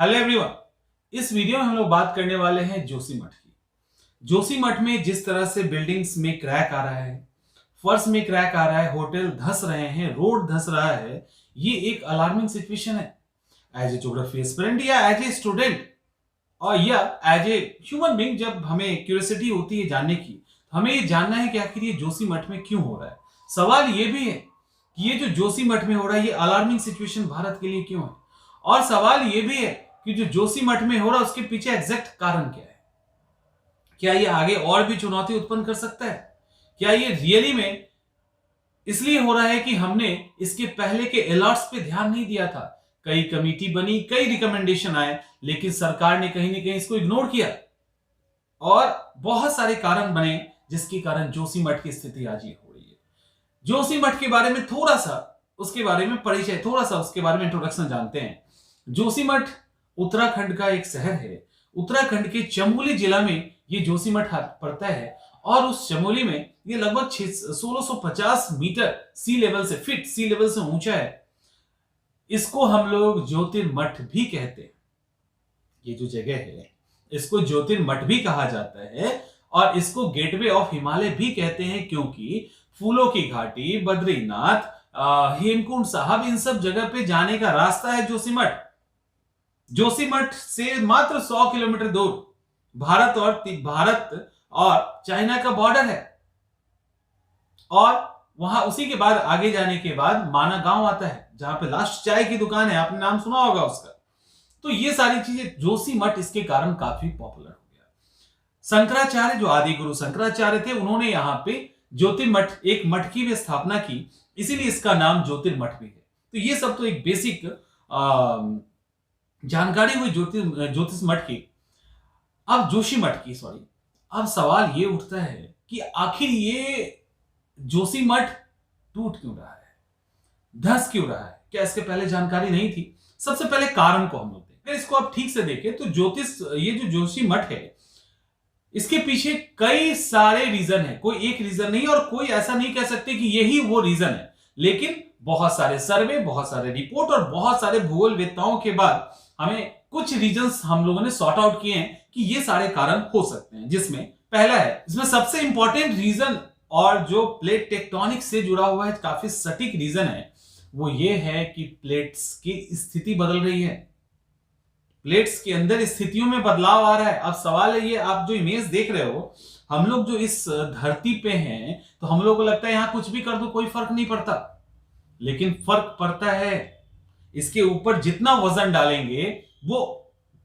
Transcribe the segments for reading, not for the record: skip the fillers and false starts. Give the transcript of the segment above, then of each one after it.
Hello everyone. इस video में हम लोग बात करने वाले हैं जोशीमठ की। जोशीमठ में जिस तरह से बिल्डिंग्स में क्रैक आ रहा है, फर्श में क्रैक आ रहा है, होटल धंस रहे हैं, रोड धंस रहा है, ये एक अलार्मिंग सिचुएशन है। एज ए ज्योग्राफी एस्पिरेंट या एज ए स्टूडेंट और या एज ए ह्यूमन बीइंग, जब हमें क्यूरियोसिटी होती है जानने की, हमें ये जानना है कि आखिर ये जोशीमठ में क्यों हो रहा है। सवाल ये भी है कि ये जो जोशीमठ में हो रहा है, ये अलार्मिंग सिचुएशन भारत के लिए क्यों है। और सवाल ये भी है कि जो जोशीमठ में हो रहा है उसके पीछे एग्जैक्ट कारण क्या है। क्या ये आगे और भी चुनौती उत्पन्न कर सकता है? क्या ये रियली में इसलिए हो रहा है कि हमने इसके पहले के अलर्ट्स पे ध्यान नहीं दिया था? कई कमेटी बनी, कई रिकमेंडेशन आए, लेकिन सरकार ने कहीं ना कहीं इसको इग्नोर किया और बहुत सारे कारण बने जिसके कारण जोशीमठ की स्थिति आज ये हो रही है। जोशीमठ के बारे में थोड़ा सा उसके बारे में परिचय, थोड़ा सा उसके बारे में इंट्रोडक्शन जानते हैं। जोशीमठ उत्तराखंड का एक शहर है। उत्तराखंड के चमोली जिला में ये जोशीमठ पड़ता है और उस चमोली में ये लगभग 1650 मीटर सी लेवल से ऊंचा है। इसको हम लोग ज्योतिर्मठ भी कहते हैं। ये जो जगह है इसको ज्योतिर्मठ भी कहा जाता है और इसको गेटवे ऑफ हिमालय भी कहते हैं, क्योंकि फूलों की घाटी, बद्रीनाथ, हेमकुंड साहब, इन सब जगह पे जाने का रास्ता है जोशीमठ। जोशीमठ से मात्र 100 किलोमीटर दूर भारत और चाइना का बॉर्डर है और वहां उसी के बाद आगे जाने के बाद माना गांव आता है, जहां पे लास्ट चाय की दुकान है, आपने नाम सुना होगा उसका। तो ये सारी चीजें, जोशीमठ इसके कारण काफी पॉपुलर हो गया। शंकराचार्य, जो आदि गुरु शंकराचार्य थे, उन्होंने यहां पे ज्योतिर्मठ, एक मठ की भी स्थापना की, इसीलिए इसका नाम ज्योतिर्मठ भी है। तो ये सब तो एक बेसिक जानकारी हुई ज्योतिष मठ की। अब जोशीमठ की अब सवाल ये उठता है कि आखिर ये जोशीमठ टूट क्यों रहा है, धंस क्यों रहा है? क्या इसके पहले जानकारी नहीं थी? सबसे पहले कारण को हम लोग देखें। अगर इसको आप ठीक से देखें तो ये जो जोशीमठ है, इसके पीछे कई सारे रीजन है, कोई एक रीजन नहीं, और कोई ऐसा नहीं कह सकते कि यही वो रीजन है। लेकिन बहुत सारे सर्वे, बहुत सारे रिपोर्ट और बहुत सारे भूगोलवेत्ताओं के बाद हमें कुछ रीजंस हम लोगों ने सॉर्ट आउट किए हैं कि ये सारे कारण हो सकते हैं। जिसमें पहला है, इसमें सबसे इंपॉर्टेंट रीजन और जो प्लेट टेक्टोनिक्स से जुड़ा हुआ है, काफी सटीक रीजन है, वो ये है कि प्लेट्स की स्थिति बदल रही है। प्लेट्स के अंदर स्थितियों में बदलाव आ रहा है। अब सवाल है, ये आप जो इमेज देख रहे हो, हम लोग जो इस धरती पे हैं, तो हम लोग को लगता है यहां कुछ भी कर दो कोई फर्क नहीं पड़ता, लेकिन फर्क पड़ता है। इसके ऊपर जितना वजन डालेंगे वो,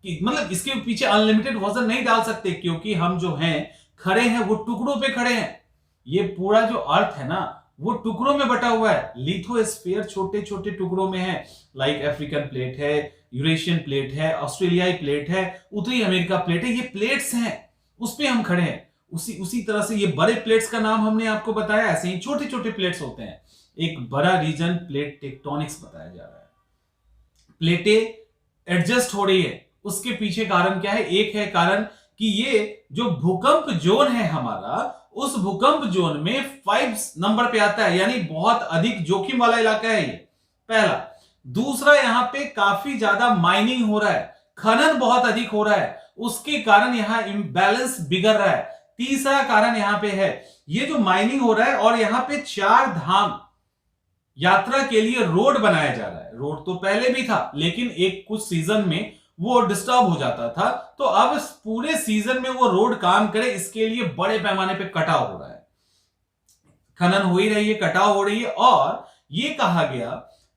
मतलब इसके पीछे अनलिमिटेड वजन नहीं डाल सकते, क्योंकि हम जो हैं खड़े हैं वो टुकड़ों पे खड़े हैं। ये पूरा जो अर्थ है ना, वो टुकड़ों में बटा हुआ है। लिथोस्फीयर छोटे छोटे टुकड़ों में है, लाइक अफ्रीकन प्लेट है, यूरेशियन प्लेट है, ऑस्ट्रेलियाई प्लेट है, उत्तरी अमेरिका प्लेट है। ये प्लेट्स हैं, उस पे हम खड़े हैं। उसी तरह से ये बड़े प्लेट्स का नाम हमने आपको बताया, ऐसे ही छोटे छोटे प्लेट्स होते हैं। एक बड़ा रीजन प्लेट टेक्टोनिक्स बताया जा रहा है। प्लेटें एडजस्ट हो रही है, उसके पीछे कारण क्या है? एक है कारण कि ये जो भूकंप जोन है हमारा, उस भूकंप जोन में 5 नंबर पे आता है, यानी बहुत अधिक जोखिम वाला इलाका है ये, पहला। दूसरा, यहां पे काफी ज्यादा माइनिंग हो रहा है, खनन बहुत अधिक हो रहा है, उसके कारण यहां इंबैलेंस बिगड़ रहा है। तीसरा कारण यहां पे है, ये जो माइनिंग हो रहा है और यहां पे 4 धाम यात्रा के लिए रोड बनाया जा रहा है। रोड तो पहले भी था, लेकिन एक कुछ सीजन में वो डिस्टर्ब हो जाता था, तो अब इस पूरे सीजन में वो रोड काम करे, इसके लिए बड़े पैमाने पे कटाव हो रहा है, खनन हो ही रही है, कटाव हो रही है। और ये कहा गया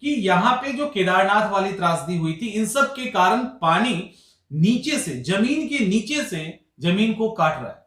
कि यहां पे जो केदारनाथ वाली त्रासदी हुई थी, इन सब के कारण पानी नीचे से, जमीन के नीचे से जमीन को काट रहा है।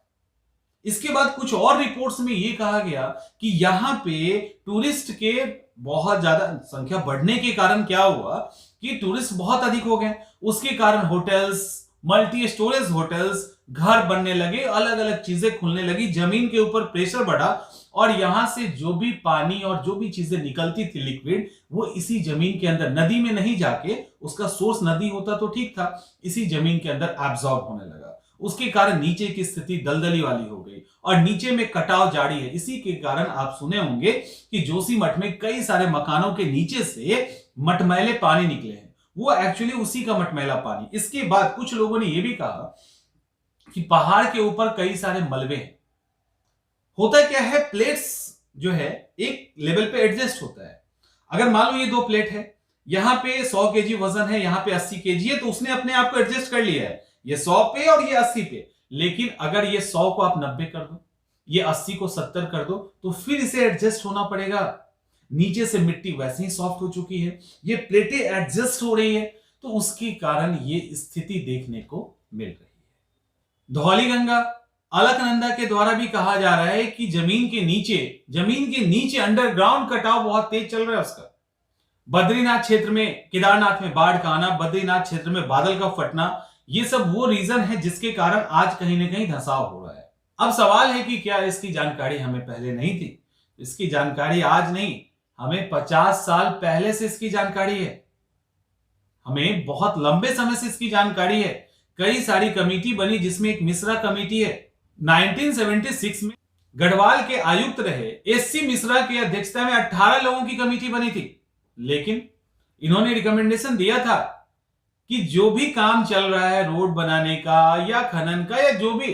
इसके बाद कुछ और रिपोर्ट्स में यह कहा गया कि यहां पे टूरिस्ट के बहुत ज्यादा संख्या बढ़ने के कारण क्या हुआ कि टूरिस्ट बहुत अधिक हो गए, उसके कारण होटल्स, मल्टी स्टोरेज होटल्स, घर बनने लगे, अलग अलग चीजें खुलने लगी, जमीन के ऊपर प्रेशर बढ़ा और यहां से जो भी पानी और जो भी चीजें निकलती थी लिक्विड, वो इसी जमीन के अंदर, नदी में नहीं जाके, उसका सोर्स नदी होता तो ठीक था, इसी जमीन के अंदर एब्जॉर्ब होने लगा। उसके कारण नीचे की स्थिति दलदली वाली हो गई और नीचे में कटाव जारी है। इसी के कारण आप सुने होंगे कि जोशीमठ में कई सारे मकानों के नीचे से मटमैले पानी निकले हैं। वो एक्चुअली उसी का मटमैला पानी। इसके बाद कुछ लोगों ने यह भी कहा कि पहाड़ के ऊपर कई सारे मलबे हैं। होता क्या है, प्लेट्स जो है एक लेवल पे एडजस्ट होता है। अगर मान लो ये दो प्लेट है, यहां पे 100 केजी वजन है, यहां पे 80 केजी है, तो उसने अपने आप को एडजस्ट कर लिया है, ये 100 पे और ये 80 पे। लेकिन अगर ये 100 को आप 90 कर दो, ये 80 को 70 कर दो, तो फिर इसे एडजस्ट होना पड़ेगा। नीचे से मिट्टी वैसे ही सॉफ्ट हो चुकी है, ये प्लेटें एडजस्ट हो रही है, तो उसके कारण ये स्थिति देखने को मिल रही है। धौलीगंगा अलकनंदा के द्वारा भी कहा जा रहा है कि जमीन के नीचे अंडरग्राउंड कटाव बहुत तेज चल रहा है उसका। बद्रीनाथ क्षेत्र में, केदारनाथ में बाढ़ का आना, बद्रीनाथ क्षेत्र में बादल का फटना, ये सब वो रीजन है जिसके कारण आज कहीं ना कहीं धंसाव हो रहा है। अब सवाल है कि क्या इसकी जानकारी हमें पहले नहीं थी? इसकी जानकारी आज नहीं, हमें 50 साल पहले से इसकी जानकारी है। हमें बहुत लंबे समय से इसकी जानकारी है। कई सारी कमेटी बनी, जिसमें एक मिश्रा कमेटी है। 1976 में गढ़वाल के आयुक्त रहे एससी मिश्रा की अध्यक्षता में 18 लोगों की कमेटी बनी थी। लेकिन इन्होंने रिकमेंडेशन दिया था कि जो भी काम चल रहा है रोड बनाने का या खनन का या जो भी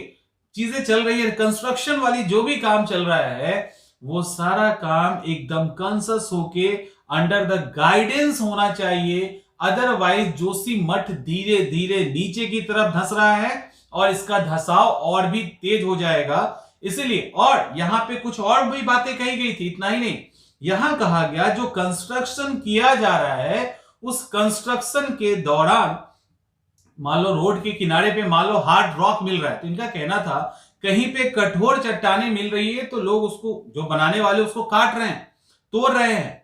चीजें चल रही है, कंस्ट्रक्शन वाली जो भी काम चल रहा है, वो सारा काम एकदम कंसस होके अंडर द गाइडेंस होना चाहिए। अदरवाइज जोशीमठ धीरे धीरे नीचे की तरफ धंस रहा है और इसका धसाव और भी तेज हो जाएगा। इसलिए, और यहां पे कुछ और भी बातें कही गई थी, इतना ही नहीं, यहां कहा गया जो कंस्ट्रक्शन किया जा रहा है उस कंस्ट्रक्शन के दौरान मान लो रोड के किनारे पे मान लो हार्ड रॉक मिल रहा है, तो इनका कहना था कहीं पे कठोर चट्टाने मिल रही है, तो लोग उसको, जो बनाने वाले उसको काट रहे हैं, तोड़ रहे हैं।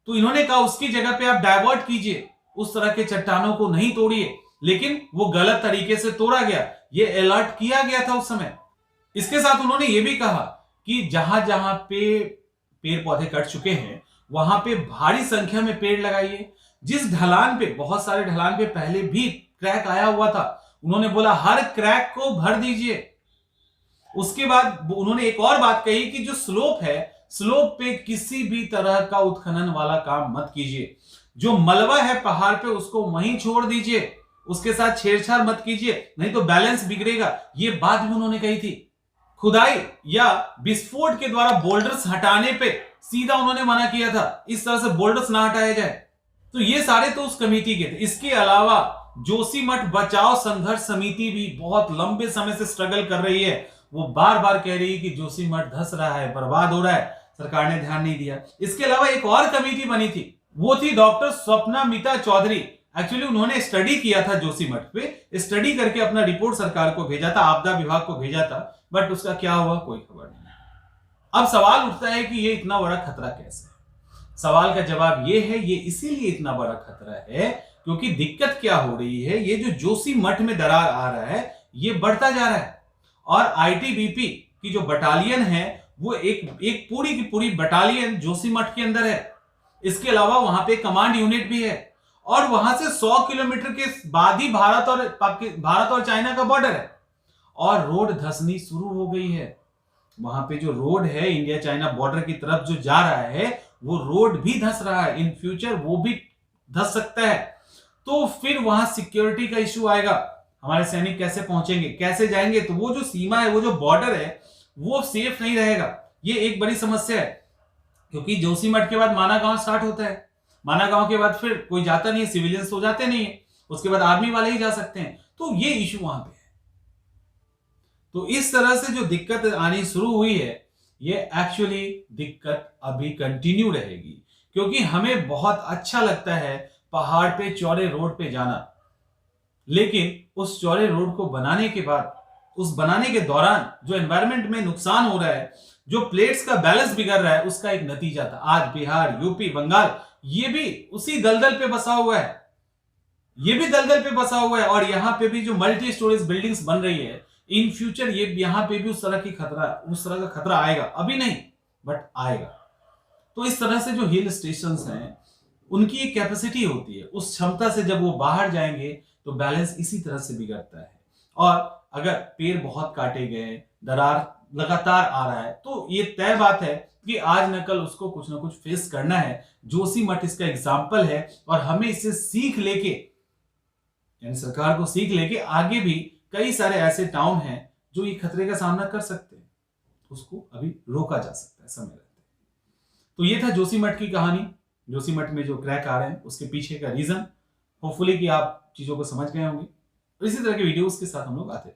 तो इन्होंने कहा उसकी जगह पे आप डाइवर्ट कीजिए, उस तरह के चट्टानों को नहीं तोड़िए। लेकिन वो गलत तरीके से तोड़ा गया, ये अलर्ट किया गया था उस समय। इसके साथ उन्होंने ये भी कहा कि जहां जहां पे पेड़ पौधे कट चुके हैं वहां पे भारी संख्या में पेड़ लगाइए। जिस ढलान पे, बहुत सारे ढलान पे पहले भी क्रैक आया हुआ था, उन्होंने बोला हर क्रैक को भर दीजिए। उसके बाद उन्होंने एक और बात कही कि जो स्लोप है, स्लोप पे किसी भी तरह का उत्खनन वाला काम मत कीजिए। जो मलबा है पहाड़ पे उसको वहीं छोड़ दीजिए, उसके साथ छेड़छाड़ मत कीजिए, नहीं तो बैलेंस बिगड़ेगा। ये बात भी उन्होंने कही थी। खुदाई या विस्फोट के द्वारा बोल्डर्स हटाने पे सीधा उन्होंने मना किया था, इस तरह से बोल्डर्स ना हटाया जाए। तो ये सारे तो उस कमेटी के थे। इसके अलावा जोशीमठ बचाओ संघर्ष समिति भी बहुत लंबे समय से स्ट्रगल कर रही है। वो बार बार कह रही है कि जोशीमठ धंस रहा है, बर्बाद हो रहा है, सरकार ने ध्यान नहीं दिया। इसके अलावा एक और कमेटी बनी थी, वो थी डॉक्टर स्वप्ना मिता चौधरी। एक्चुअली उन्होंने स्टडी किया था जोशीमठ पे, स्टडी करके अपना रिपोर्ट सरकार को भेजा था, आपदा विभाग को भेजा था, बट उसका क्या हुआ कोई खबर नहीं। अब सवाल उठता है कि ये इतना बड़ा खतरा कैसे है? सवाल का जवाब ये है, ये इसीलिए इतना बड़ा खतरा है क्योंकि दिक्कत क्या हो रही है, ये जो जोशीमठ में दरार आ रहा है ये बढ़ता जा रहा है। और आईटीबीपी की जो बटालियन है वो एक पूरी की पूरी बटालियन जोशीमठ के अंदर है। इसके अलावा वहां पे कमांड यूनिट भी है और वहां से 100 किलोमीटर के बाद ही भारत और चाइना का बॉर्डर है और रोड धंसनी शुरू हो गई है। वहां पे जो रोड है इंडिया चाइना बॉर्डर की तरफ जो जा रहा है वो रोड भी धंस रहा है, इन फ्यूचर वो भी धंस सकता है। तो फिर वहां सिक्योरिटी का इश्यू आएगा, हमारे सैनिक कैसे पहुंचेंगे, कैसे जाएंगे? तो वो जो सीमा है, वो जो बॉर्डर है वो सेफ नहीं रहेगा। ये एक बड़ी समस्या है क्योंकि जोशीमठ के बाद माना गांव स्टार्ट होता है, माना गांव के बाद फिर कोई जाता नहीं है, सिविलियंस तो जाते नहीं है, उसके बाद आर्मी वाले ही जा सकते हैं। तो ये इश्यू वहां पे है। तो इस तरह से जो दिक्कत आनी शुरू हुई है ये एक्चुअली दिक्कत अभी कंटिन्यू रहेगी क्योंकि हमें बहुत अच्छा लगता है पहाड़ पे चौड़े रोड पे जाना, लेकिन उस चौड़े रोड को बनाने के बाद, उस बनाने के दौरान जो एनवायरनमेंट में नुकसान हो रहा है, जो प्लेट्स का बैलेंस बिगड़ रहा है, उसका एक नतीजा था। आज बिहार, यूपी, बंगाल ये भी उसी दलदल पे बसा हुआ है, ये भी दलदल पे बसा हुआ है और यहां पे भी जो मल्टी स्टोरेज बिल्डिंग्स बन रही है, इन फ्यूचर ये यहां पे भी उस तरह का खतरा आएगा, अभी नहीं बट आएगा। तो इस तरह से जो हिल स्टेशंस हैं उनकी एक कैपेसिटी होती है, उस क्षमता से जब वो बाहर जाएंगे तो बैलेंस इसी तरह से बिगड़ता है। और अगर पेड़ बहुत काटे गए, दरार लगातार आ रहा है, तो ये तय बात है कि आज न कल उसको कुछ ना कुछ फेस करना है। जोशीमठ इसका एग्जाम्पल है और हमें इससे सीख लेके, यानी सरकार को सीख लेके आगे भी कई सारे ऐसे टाउन हैं जो ये खतरे का सामना कर सकते हैं, उसको अभी रोका जा सकता है समय रहते। तो ये था जोशीमठ की कहानी। जोशीमठ में जो क्रैक आ रहे हैं उसके पीछे का रीजन। होपफुली कि आप चीजों को समझ गए होंगे। इसी तरह के वीडियोस के साथ हम लोग आते हैं।